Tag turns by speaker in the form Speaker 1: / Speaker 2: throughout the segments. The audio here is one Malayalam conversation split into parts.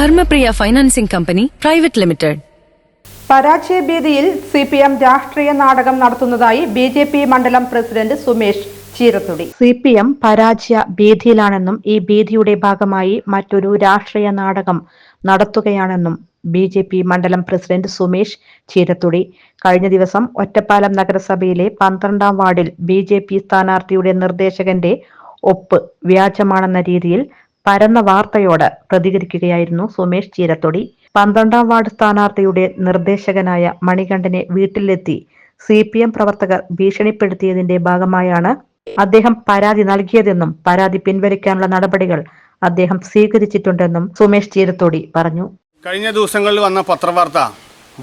Speaker 1: Dharmapriya financing company private limited.
Speaker 2: പരാജയഭീതിയിൽ സിപിഎം രാഷ്ട്രീയ നാടകം നടത്തുന്നതായി ബിജെപി മണ്ഡലം പ്രസിഡന്റ് സുമേഷ് ചീരത്തുടി. സിപിഎം പരാജയ ഭീതിയിലാണെന്നും ഈ ഭീതിയുടെ ഭാഗമായി മറ്റൊരു രാഷ്ട്രീയ നാടകം നടത്തുകയാണെന്നും ബിജെപി മണ്ഡലം പ്രസിഡന്റ് സുമേഷ് ചീരത്തുടി കഴിഞ്ഞ ദിവസം ഒറ്റപ്പാലം നഗരസഭയിലെ 12ാം വാർഡിൽ ബിജെപി സ്ഥാനാർത്ഥിയുടെ നിർദ്ദേശകന്റെ ഒപ്പ് വ്യാജമാണെന്ന രീതിയിൽ പരന്ന വാർത്തയോട് പ്രതികരിക്കുകയായിരുന്നു സുമേഷ് ചീരത്തൊടി. 12ാം വാർഡ് സ്ഥാനാർത്ഥിയുടെ നിർദ്ദേശകനായ മണികണ്ഠനെ വീട്ടിലെത്തി സിപിഎം പ്രവർത്തകർ ഭീഷണിപ്പെടുത്തിയതിന്റെ ഭാഗമായാണ് അദ്ദേഹം പരാതി നൽകിയതെന്നും പരാതി പിൻവലിക്കാനുള്ള നടപടികൾ അദ്ദേഹം സ്വീകരിച്ചിട്ടുണ്ടെന്നും സുമേഷ് ചീരത്തൊടി പറഞ്ഞു.
Speaker 3: കഴിഞ്ഞ ദിവസങ്ങളിൽ വന്ന പത്രവാർത്ത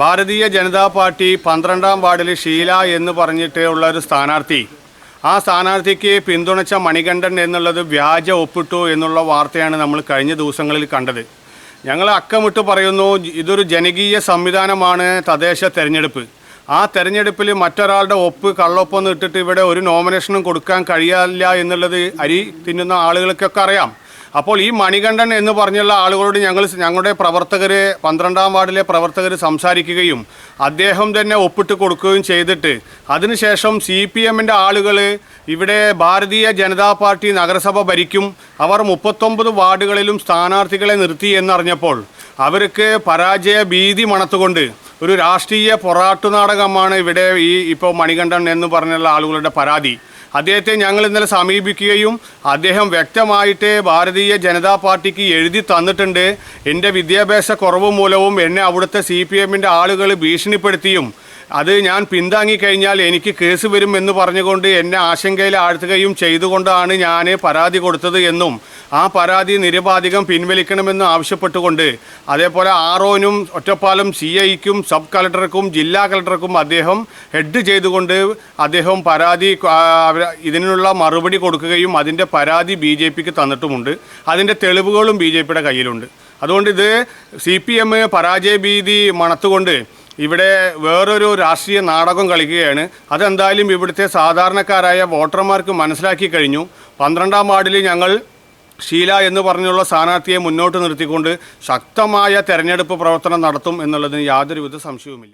Speaker 3: ഭാരതീയ ജനതാ പാർട്ടി 12ാം വാർഡിൽ ഷീല എന്ന് പറഞ്ഞിട്ട് ഉള്ള ഒരു സ്ഥാനാർത്ഥി, ആ സ്ഥാനാർത്ഥിക്ക് പിന്തുണച്ച മണികണ്ഠൻ എന്നുള്ളത് വ്യാജ ഒപ്പിട്ടു എന്നുള്ള വാർത്തയാണ് നമ്മൾ കഴിഞ്ഞ ദിവസങ്ങളിൽ കണ്ടത്. ഞങ്ങൾ അക്കമിട്ട് പറയുന്നു, ഇതൊരു ജനകീയ സംവിധാനമാണ് തദ്ദേശ തെരഞ്ഞെടുപ്പ്. ആ തെരഞ്ഞെടുപ്പിൽ മറ്റൊരാളുടെ ഒപ്പ് കള്ളൊപ്പൊന്ന് ഇട്ടിട്ട് ഇവിടെ ഒരു നോമിനേഷനും കൊടുക്കാൻ കഴിയില്ല എന്നുള്ളത് അരി തിന്നുന്ന ആളുകൾക്കൊക്കെ അറിയാം. അപ്പോൾ ഈ മണികണ്ഠൻ എന്ന് പറഞ്ഞുള്ള ആളുകളോട് ഞങ്ങളുടെ പ്രവർത്തകർ 12ാം വാർഡിലെ പ്രവർത്തകർ സംസാരിക്കുകയും അദ്ദേഹം തന്നെ ഒപ്പിട്ട് കൊടുക്കുകയും ചെയ്തിട്ട് അതിനുശേഷം CPMൻ്റെ ആളുകൾ ഇവിടെ ഭാരതീയ ജനതാ പാർട്ടി നഗരസഭ ഭരിക്കും, അവർ 39 വാർഡുകളിലും സ്ഥാനാർത്ഥികളെ നിർത്തി എന്നറിഞ്ഞപ്പോൾ അവർക്ക് പരാജയ ഭീതി മണത്തുകൊണ്ട് ഒരു രാഷ്ട്രീയ പൊറാട്ടുനാടകമാണ് ഇവിടെ ഇപ്പോൾ മണികണ്ഠൻ എന്ന് പറഞ്ഞുള്ള ആളുകളുടെ പരാതി. അദ്ദേഹത്തെ ഞങ്ങൾ ഇന്നലെ സമീപിക്കുകയും അദ്ദേഹം വ്യക്തമായിട്ട് ഭാരതീയ ജനതാ പാർട്ടിക്ക് എഴുതി തന്നിട്ടുണ്ട്. എൻ്റെ വിദ്യാഭ്യാസ കുറവ് മൂലവും എന്നെ അവിടുത്തെ CPMൻ്റെ ആളുകൾ ഭീഷണിപ്പെടുത്തിയും അത് ഞാൻ പിന്താങ്ങിക്കഴിഞ്ഞാൽ എനിക്ക് കേസ് വരും എന്ന് പറഞ്ഞുകൊണ്ട് എന്നെ ആശങ്കയിൽ ആഴ്ത്തുകയും ചെയ്തുകൊണ്ടാണ് ഞാൻ പരാതി കൊടുത്തത് എന്നും ആ പരാതി നിരപാധികം പിൻവലിക്കണമെന്ന് ആവശ്യപ്പെട്ടുകൊണ്ട് അതേപോലെ ROനും ഒറ്റപ്പാലം CIക്കും സബ് കളക്ടർക്കും ജില്ലാ കളക്ടർക്കും അദ്ദേഹം ഹെഡ് ചെയ്തുകൊണ്ട് അദ്ദേഹം പരാതി ഇതിനുള്ള മറുപടി കൊടുക്കുകയും അതിൻ്റെ പരാതി BJPക്ക് തന്നിട്ടുമുണ്ട്. അതിൻ്റെ തെളിവുകളും BJPയുടെ കയ്യിലുണ്ട്. അതുകൊണ്ട് ഇത് CPM പരാജയഭീതി മണത്തുകൊണ്ട് ഇവിടെ വേറൊരു രാഷ്ട്രീയ നാടകം കളിക്കുകയാണ്. അതെന്തായാലും ഇവിടുത്തെ സാധാരണക്കാരായ വോട്ടർമാർക്ക് മനസ്സിലാക്കി കഴിഞ്ഞു. 12ാം വാർഡിൽ ഞങ്ങൾ ഷീല എന്ന് പറഞ്ഞുള്ള സ്ഥാനാർത്ഥിയെ മുന്നോട്ട് നിർത്തിക്കൊണ്ട് ശക്തമായ തെരഞ്ഞെടുപ്പ് പ്രവർത്തനം നടത്തും എന്നുള്ളതിന് യാതൊരുവിധ സംശയവുമില്ല.